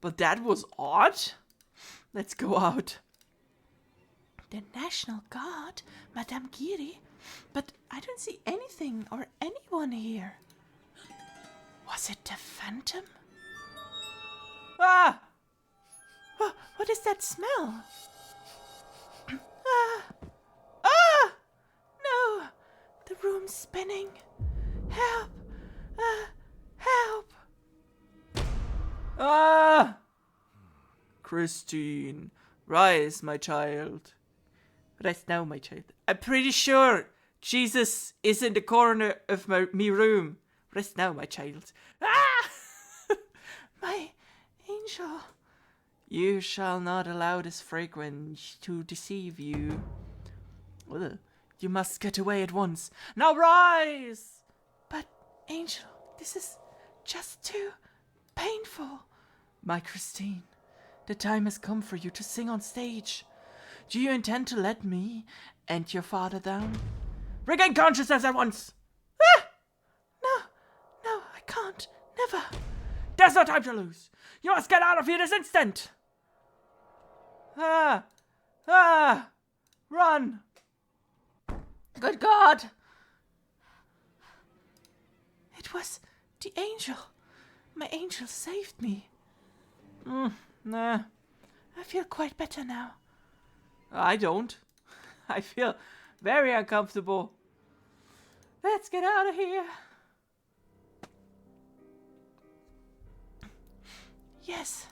but that was odd. Let's go out. The National Guard, Madame Giri, but I don't see anything or anyone here. Was it the Phantom? Ah! What is that smell? No! The room's spinning. Help! Help! Ah! Christine, rise, my child. Rest now, my child. I'm pretty sure Jesus is in the corner of me room. Rest now, my child. Ah! My angel. You shall not allow this fragrance to deceive you. Ugh. You must get away at once. Now rise! But, Angel, this is just too painful. My Christine, the time has come for you to sing on stage. Do you intend to let me and your father down? Regain consciousness at once! Ah! No, I can't. Never. There's no time to lose. You must get out of here this instant. Run. Good God. It was the angel. My angel saved me. Nah. I feel quite better now. I don't. I feel very uncomfortable. Let's get out of here. Yes,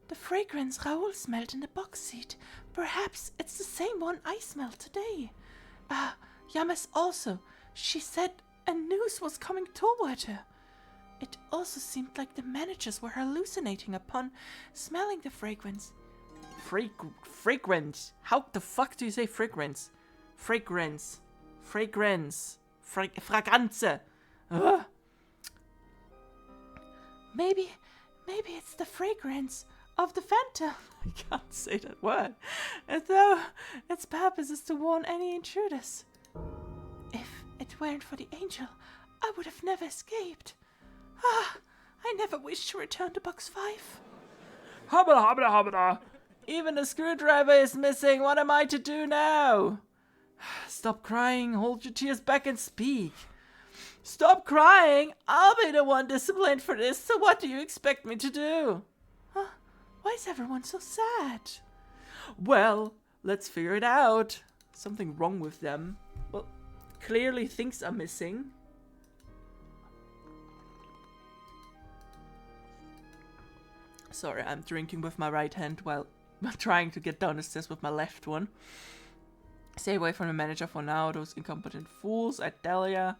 the fragrance Raoul smelled in the box seat. Perhaps it's the same one I smelled today. Yamas also. She said a noose was coming toward her. It also seemed like the managers were hallucinating upon smelling the fragrance. Fragrance? How the fuck do you say fragrance? Fragrance. Fragranze. Ugh. Maybe it's the fragrance of the Phantom. I can't say that word. As though its purpose is to warn any intruders. If it weren't for the angel, I would have never escaped. I never wished to return to box 5. Hobbida. Even the screwdriver is missing. What am I to do now? Stop crying. Hold your tears back and speak. Stop crying. I'll be the one disciplined for this. So what do you expect me to do? Why is everyone so sad? Well, let's figure it out. Something wrong with them. Well, clearly things are missing. Sorry, I'm drinking with my right hand while trying to get down the stairs with my left one. Stay away from the manager for now, those incompetent fools. I tell ya.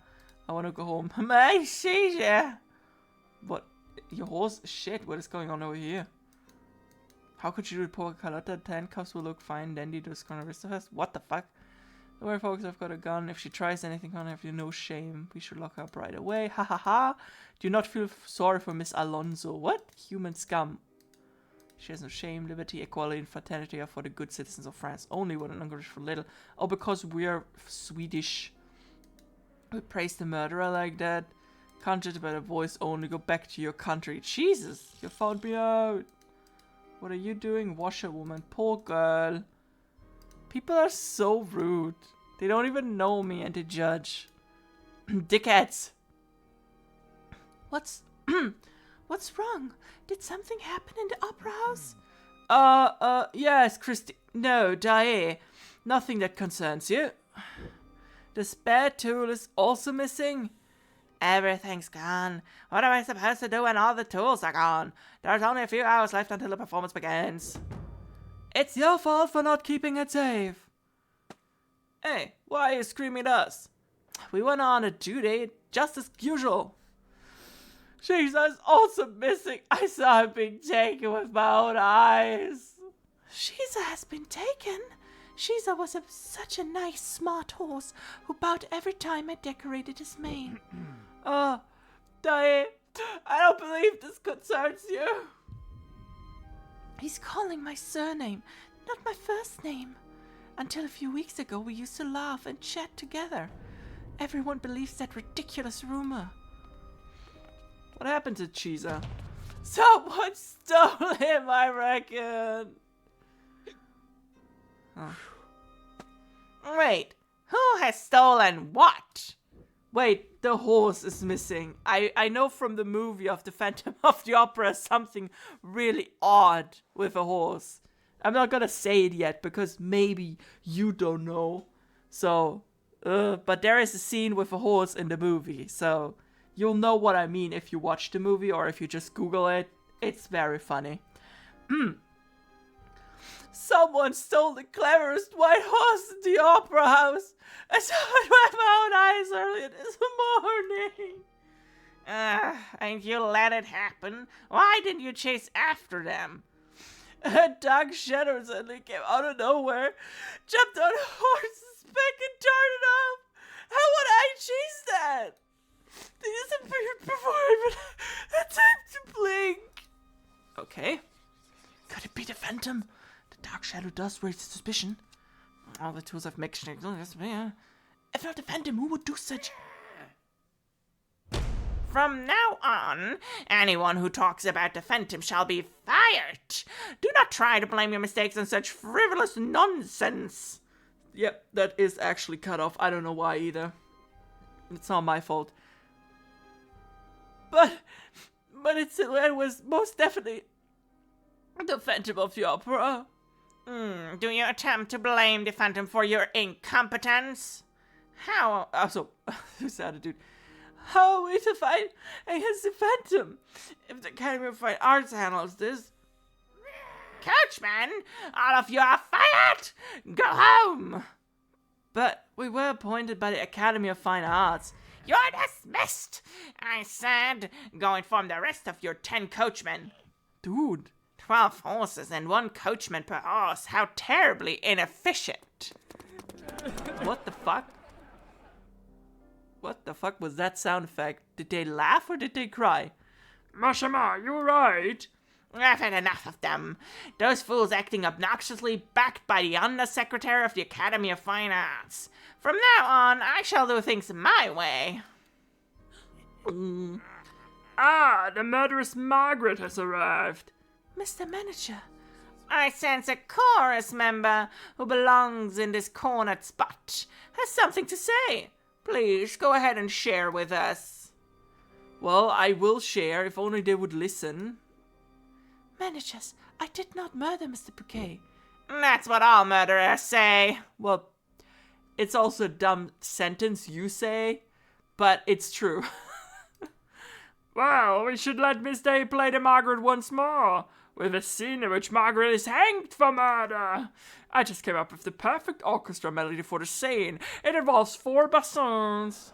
I want to go home. My seizure! What? Your horse? Shit, what is going on over here? How could you report Carlotta? The handcuffs will look fine. Dandy does gonna arrest us. What the fuck? Don't worry, folks, I've got a gun. If she tries anything on, I have no shame. We should lock her up right away. Ha ha ha! Do not feel sorry for Miss Alonso. What? Human scum. She has no shame, liberty, equality, and fraternity are for the good citizens of France. Only what an ungrateful little. Oh, because we're Swedish. We praise the murderer like that. Can't judge by the voice only. Go back to your country. Jesus, you found me out. What are you doing, washerwoman? Poor girl. People are so rude. They don't even know me and they judge. Dickheads. What's wrong? Did something happen in the opera house? Yes, Christy. No, Dae. Nothing that concerns you. The spare tool is also missing. Everything's gone. What am I supposed to do when all the tools are gone? There's only a few hours left until the performance begins. It's your fault for not keeping it safe. Hey, why are you screaming at us? We went on a due date just as usual. Jesus, also missing. I saw him being taken with my own eyes. Shiza has been taken? Shiza was such a nice, smart horse who bowed every time I decorated his mane. Dae, I don't believe this concerns you. He's calling my surname, not my first name. Until a few weeks ago, we used to laugh and chat together. Everyone believes that ridiculous rumor. What happened to Chiza? Someone stole him, I reckon. Oh. Wait, who has stolen what? Wait, the horse is missing. I know from the movie of the Phantom of the Opera something really odd with a horse. I'm not gonna say it yet because maybe you don't know. So, but there is a scene with a horse in the movie, so you'll know what I mean if you watch the movie or if you just Google it. It's very funny. Someone stole the cleverest white horse in the opera house. I saw it with my own eyes earlier this morning. And you let it happen? Why didn't you chase after them? A dark shadow suddenly came out of nowhere, jumped on a horse's back and darted off. How would I chase that? They disappeared before I even had time to blink. Okay. Could it be the Phantom? The dark shadow does raise suspicion. All the tools I've mentioned. If not the Phantom, who would do such? From now on, anyone who talks about the Phantom shall be fired. Do not try to blame your mistakes on such frivolous nonsense. Yep, that is actually cut off. I don't know why either. It's not my fault. But it was most definitely the Phantom of the Opera. Do you attempt to blame the Phantom for your incompetence? How? Also, who's that dude? How are we to fight against the Phantom if the Academy of Fine Arts handles this? Coachman, all of you are fired! Go home! But we were appointed by the Academy of Fine Arts. You're dismissed! I said, go inform the rest of your 10 coachmen. Dude. 12 horses and 1 coachman per horse. How terribly inefficient. What the fuck? What the fuck was that sound effect? Did they laugh or did they cry? Mashama, you're right. I've had enough of them. Those fools acting obnoxiously, backed by the Undersecretary of the Academy of Fine Arts. From now on, I shall do things my way. The murderous Marguerite has arrived. Mr. Manager. I sense a chorus member who belongs in this cornered spot has something to say. Please, go ahead and share with us. Well, I will share, if only they would listen. Managers, I did not murder Mr. Bouquet. That's what all murderers say. Well, it's also a dumb sentence you say, but it's true. Well, we should let Miss Day play the Margaret once more, with a scene in which Margaret is hanged for murder. I just came up with the perfect orchestra melody for the scene. It involves 4 bassons.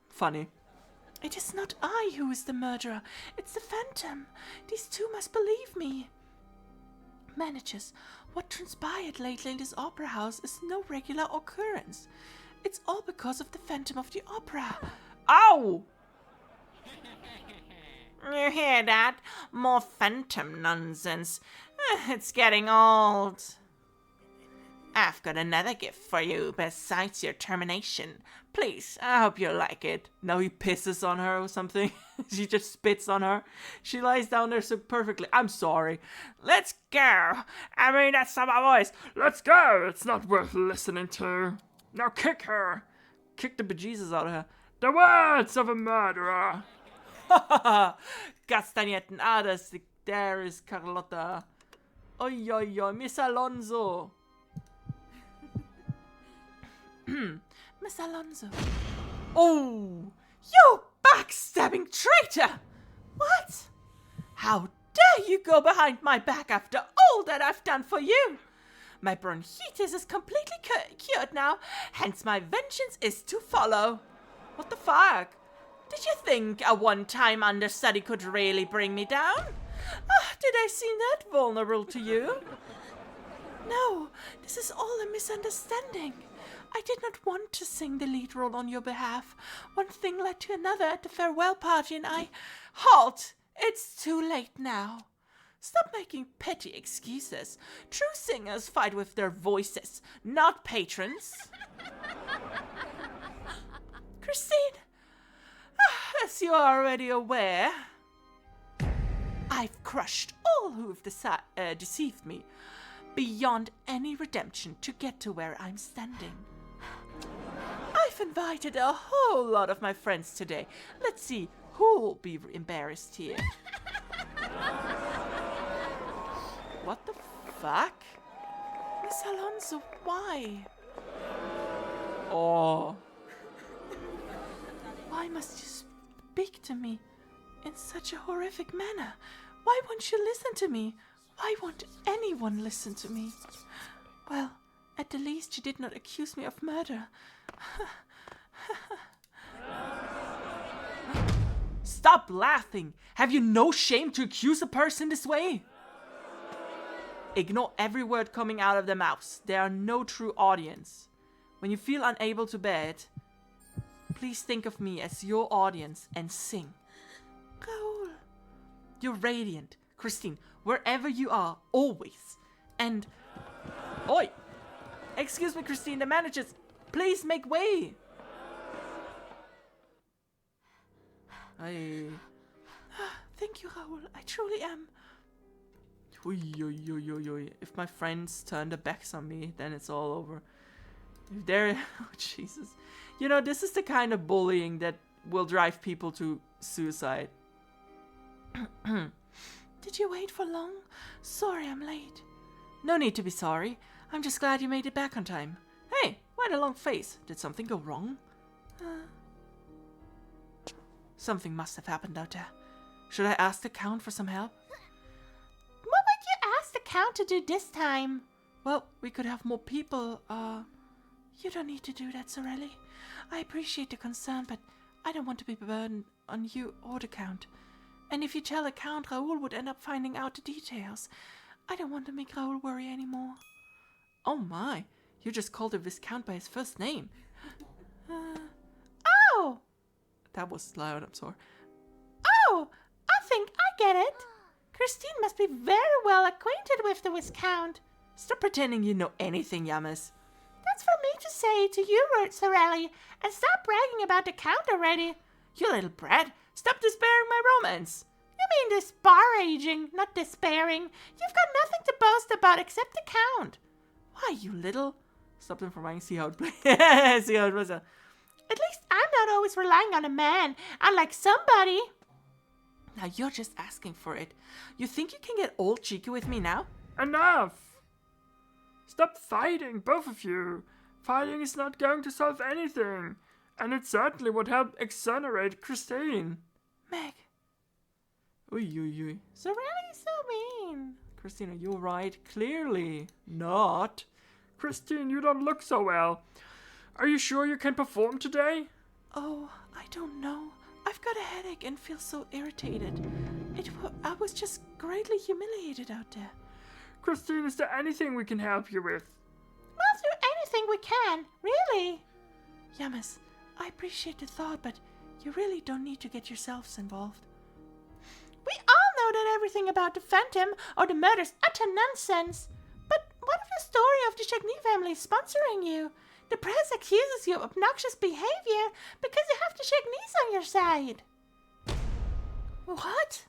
Funny. It is not I who is the murderer. It's the Phantom. These 2 must believe me. Managers, what transpired lately in this opera house is no regular occurrence. It's all because of the Phantom of the Opera. Ow! You hear that? More Phantom nonsense. It's getting old. I've got another gift for you besides your termination. Please, I hope you like it. Now he pisses on her or something. She just spits on her. She lies down there so perfectly. I'm sorry. Let's go. I mean, that's not my voice. Let's go. It's not worth listening to. Now kick her. Kick the bejesus out of her. The words of a murderer. Castagnetten. There is Carlotta. Oi, oi, oi, Miss Alonso. Miss Alonso. Oh, you backstabbing traitor! What? How dare you go behind my back after all that I've done for you? My bronchitis is completely cured now, hence my vengeance is to follow. What the fuck? Did you think a one-time understudy could really bring me down? Did I seem that vulnerable to you? No, this is all a misunderstanding. I did not want to sing the lead role on your behalf. One thing led to another at the farewell party and I... Halt! It's too late now. Stop making petty excuses. True singers fight with their voices, not patrons. Christine, as you are already aware, I've crushed all who've deceived me, beyond any redemption to get to where I'm standing. I've invited a whole lot of my friends today. Let's see who'll be embarrassed here. What the fuck? Miss Alonso, why? Oh. Why must you speak to me in such a horrific manner? Why won't you listen to me? Why won't anyone listen to me? Well, at the least you did not accuse me of murder. Stop laughing! Have you no shame to accuse a person this way? Ignore every word coming out of their mouths. They are no true audience. When you feel unable to bear it, please think of me as your audience and sing. Raoul. You're radiant. Christine, wherever you are, always. And... Oi! Excuse me, Christine, the managers. Please make way! Thank you, Raoul. I truly am. If my friends turn their backs on me, then it's all over. If they're... Oh, Jesus. You know, this is the kind of bullying that will drive people to suicide. Did you wait for long? Sorry I'm late. No need to be sorry. I'm just glad you made it back on time. Hey, why the long face? Did something go wrong? Something must have happened out there. Should I ask the Count for some help? What would you ask the Count to do this time? Well, we could have more people, You don't need to do that, Sorelli. I appreciate the concern, but I don't want to be a burden on you or the Count. And if you tell the Count, Raoul would end up finding out the details. I don't want to make Raoul worry anymore. Oh my, you just called the Viscount by his first name. Oh! That was loud, I'm sorry. Oh, I think I get it. Christine must be very well acquainted with the Viscount. Stop pretending you know anything, Yamas. That's for me to say to you, Sorelli, and stop bragging about the Count already. You little brat, stop despairing my romance. You mean disparaging, not despairing. You've got nothing to boast about except the Count. Why, you little... Stop them from writing, see how it plays. See how it was. At least I'm not always relying on a man, unlike somebody. Now you're just asking for it. You think you can get all cheeky with me now? Enough! Stop fighting, both of you. Fighting is not going to solve anything. And it certainly would help exonerate Christine. Meg. Oi. Sorelli's so mean. Christina, you're right. Clearly not. Christine, you don't look so well. Are you sure you can perform today? Oh, I don't know. I've got a headache and feel so irritated. I was just greatly humiliated out there. Christine, is there anything we can help you with? We'll do anything we can, really. Yamas, I appreciate the thought, but you really don't need to get yourselves involved. We all know that everything about the Phantom or the murder's utter nonsense. But what of the story of the Chagny family sponsoring you? The press accuses you of obnoxious behavior because you have the Chagnys on your side. What?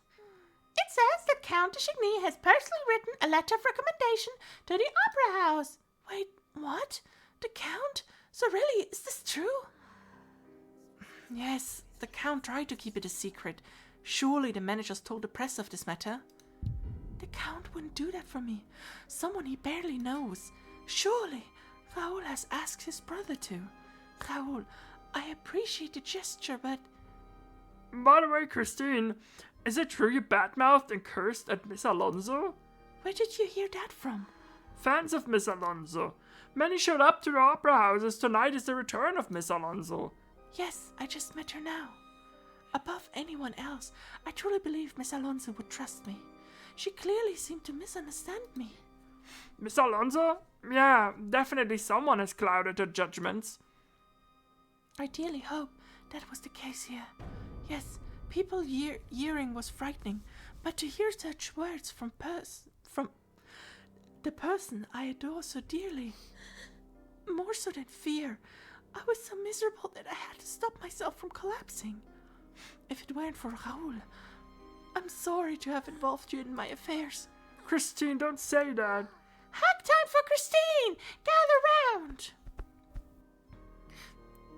It says that Count de Chagny has personally written a letter of recommendation to the Opera House. Wait, what? The Count? So really, is this true? Yes, the Count tried to keep it a secret. Surely the managers told the press of this matter. The Count wouldn't do that for me. Someone he barely knows. Surely Raoul has asked his brother to. Raoul, I appreciate the gesture, but... By the way, Christine, is it true you badmouthed and cursed at Miss Alonso? Where did you hear that from? Fans of Miss Alonso. Many showed up to the opera houses. Tonight is the return of Miss Alonso. Yes, I just met her now. Above anyone else, I truly believe Miss Alonso would trust me. She clearly seemed to misunderstand me. Miss Alonso? Yeah, definitely someone has clouded her judgments. I dearly hope that was the case here. Yes, people hearing was frightening, but to hear such words from the person I adore so dearly, more so than fear, I was so miserable that I had to stop myself from collapsing. If it weren't for Raoul, I'm sorry to have involved you in my affairs. Christine, don't say that. Hug time for Christine! Gather round!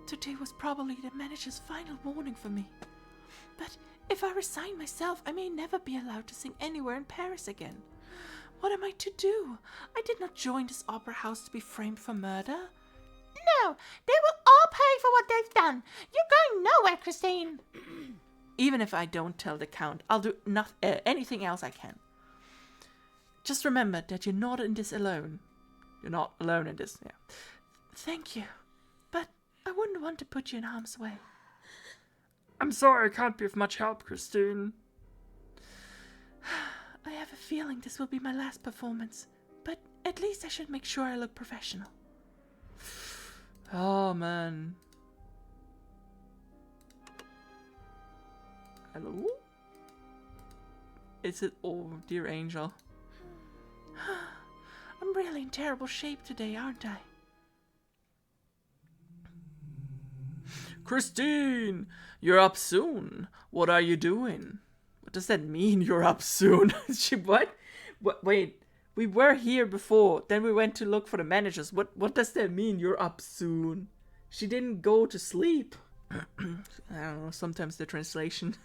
Today was probably the manager's final warning for me. But if I resign myself, I may never be allowed to sing anywhere in Paris again. What am I to do? I did not join this opera house to be framed for murder. No, they will all pay for what they've done. You're going nowhere, Christine. Even if I don't tell the Count, I'll do anything else I can. Just remember that you're not in this alone. You're not alone in this, yeah. Thank you, but I wouldn't want to put you in harm's way. I'm sorry I can't be of much help, Christine. I have a feeling this will be my last performance, but at least I should make sure I look professional. Oh, man. Hello? Is it... Oh, dear angel. I'm really in terrible shape today, aren't I? Christine! You're up soon. What are you doing? What does that mean, you're up soon? What? Wait, we were here before. Then we went to look for the managers. What does that mean, you're up soon? She didn't go to sleep. I don't know, sometimes the translation.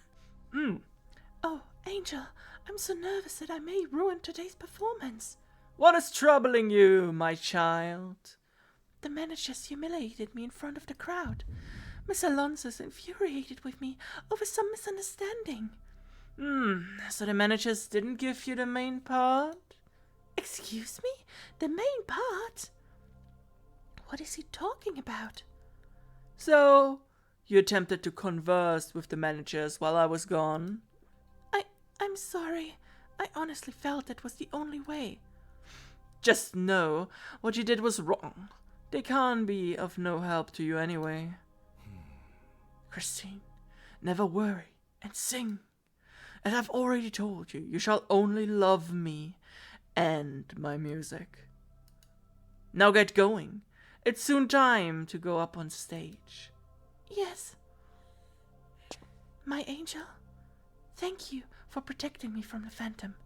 Oh, Angel, I'm so nervous that I may ruin today's performance. What is troubling you, my child? The managers humiliated me in front of the crowd. Miss Alonso is infuriated with me over some misunderstanding. So the managers didn't give you the main part? Excuse me? The main part? What is he talking about? So, you attempted to converse with the managers while I was gone? I'm sorry. I honestly felt that was the only way. Just know what you did was wrong. They can't be of no help to you anyway. Christine, never worry and sing. As I've already told you, you shall only love me and my music. Now get going. It's soon time to go up on stage. Yes. My angel, thank you for protecting me from the phantom.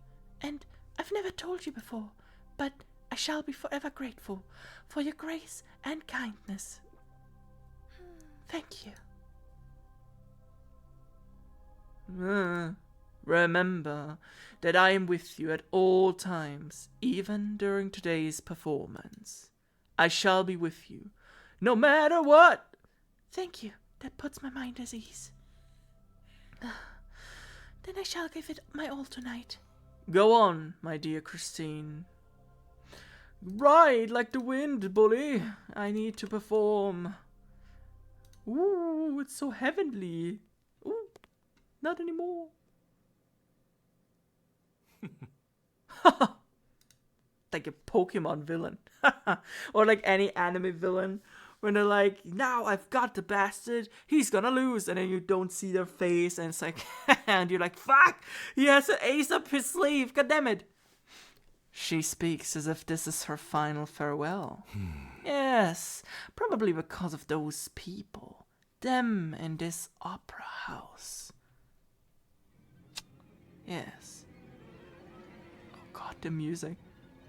And I've never told you before, but I shall be forever grateful for your grace and kindness. Thank you. Remember that I am with you at all times, even during today's performance. I shall be with you, no matter what. Thank you. That puts my mind at ease. Then I shall give it my all tonight. Go on, my dear Christine. Ride like the wind, bully. I need to perform. Ooh, it's so heavenly. Ooh, not anymore. Like a Pokemon villain. Or like any anime villain. When they're like, now I've got the bastard, he's gonna lose. And then you don't see their face. And it's like, and you're like, fuck, he has an ace up his sleeve. God damn it. She speaks as if this is her final farewell. Yes, probably because of those people. Them in this opera house. Yes. Oh God, the music.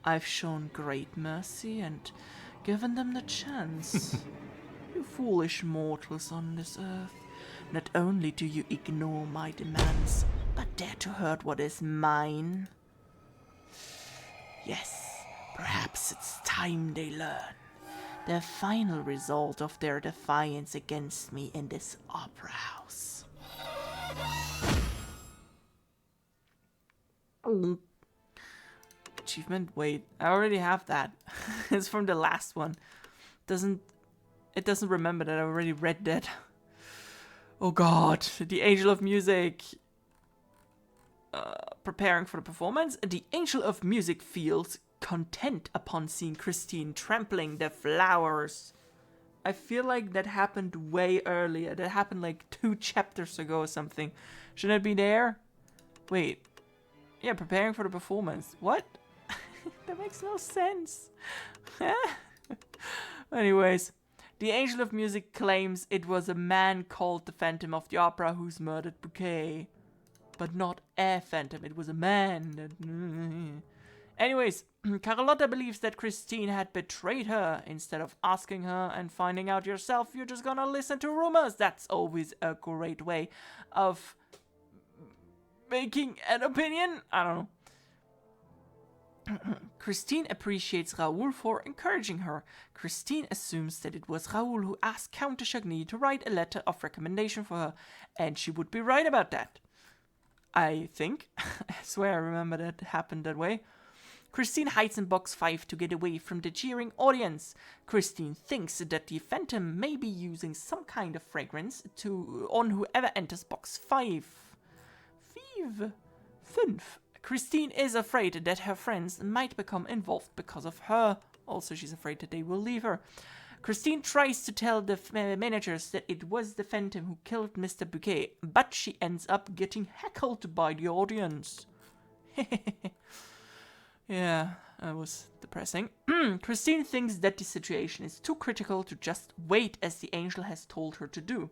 I've shown great mercy and given them the chance. You foolish mortals on this earth. Not only do you ignore my demands, but dare to hurt what is mine. Yes, perhaps it's time they learn the final result of their defiance against me in this opera house. Achievement? Wait, I already have that. It's from the last one. It doesn't remember that I already read that. Oh God, the Angel of Music. Preparing for the performance, the Angel of Music feels content upon seeing Christine trampling the flowers. I feel like that happened way earlier. That happened like 2 chapters ago or something. Shouldn't it be there? Wait. Yeah, preparing for the performance. What? That makes no sense. Anyways, the Angel of Music claims it was a man called the Phantom of the Opera who's murdered Bouquet. but not a phantom. It was a man. Anyways, Carlotta believes that Christine had betrayed her. Instead of asking her and finding out yourself, you're just gonna listen to rumors. That's always a great way of making an opinion. I don't know. Christine appreciates Raoul for encouraging her. Christine assumes that it was Raoul who asked Count de Chagny to write a letter of recommendation for her, and she would be right about that. I think. I swear I remember that happened that way. Christine hides in box 5 to get away from the jeering audience. Christine thinks that the Phantom may be using some kind of fragrance on whoever enters box 5. 5. Christine is afraid that her friends might become involved because of her. Also, she's afraid that they will leave her. Christine tries to tell the managers that it was the Phantom who killed Mr. Bouquet, but she ends up getting heckled by the audience. Yeah, that was depressing. Christine thinks that the situation is too critical to just wait as the angel has told her to do.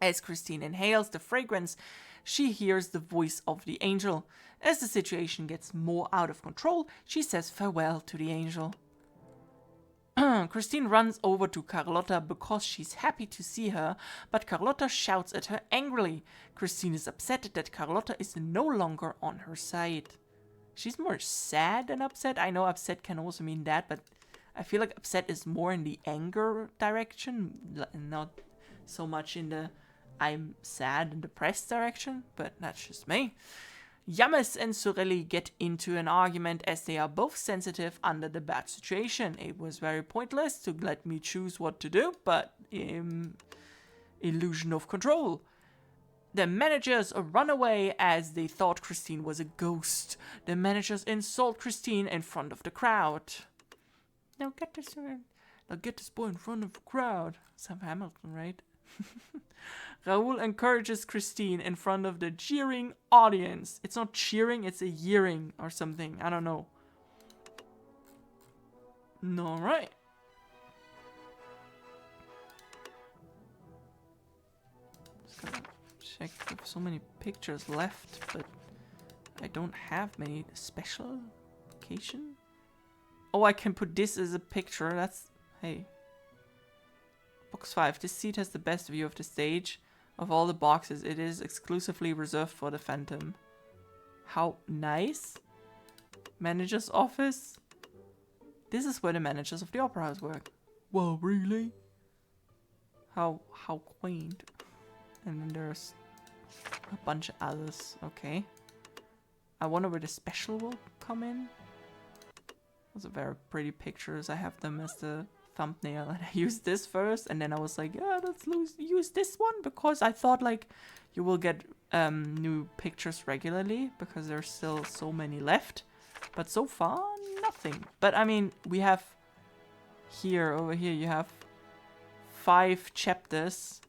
As Christine inhales the fragrance, she hears the voice of the angel. As the situation gets more out of control, she says farewell to the angel. Christine runs over to Carlotta because she's happy to see her, but Carlotta shouts at her angrily. Christine is upset that Carlotta is no longer on her side. She's more sad than upset. I know upset can also mean that, but I feel like upset is more in the anger direction, not so much in the I'm sad and depressed direction, but that's just me. Yamas and Sorelli get into an argument as they are both sensitive under the bad situation. It was very pointless to let me choose what to do, but illusion of control. The managers run away as they thought Christine was a ghost. The managers insult Christine in front of the crowd. Now get this boy in front of the crowd. Sam Hamilton, right? Raoul encourages Christine in front of the jeering audience. It's not cheering, it's a yearing or something. I don't know. Alright. Just gotta check if so many pictures left, but I don't have many. Special occasion? Oh, I can put this as a picture. That's... Hey. Box 5. This seat has the best view of the stage. Of all the boxes, it is exclusively reserved for the Phantom. How nice. Manager's office. This is where the managers of the opera house work. Wow, really? How quaint. And then there's a bunch of others. Okay. I wonder where the special will come in. Those are very pretty pictures. I have them as the thumbnail, and I used this first, and then I was like, yeah, let's use this one, because I thought like you will get new pictures regularly because there's still so many left, but so far nothing. But I mean, we have over here you have 5 chapters,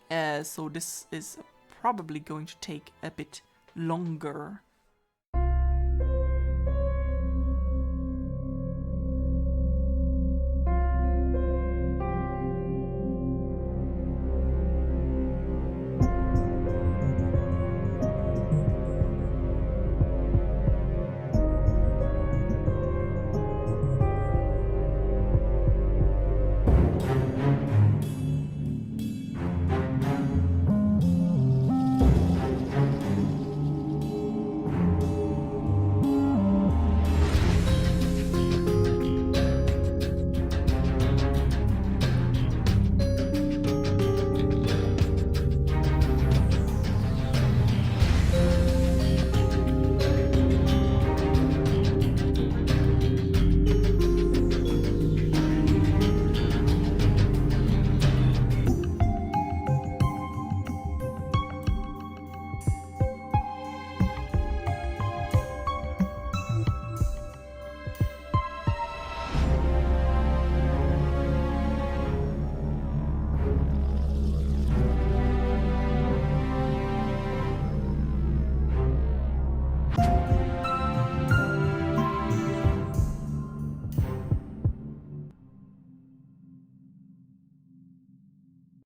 so this is probably going to take a bit longer.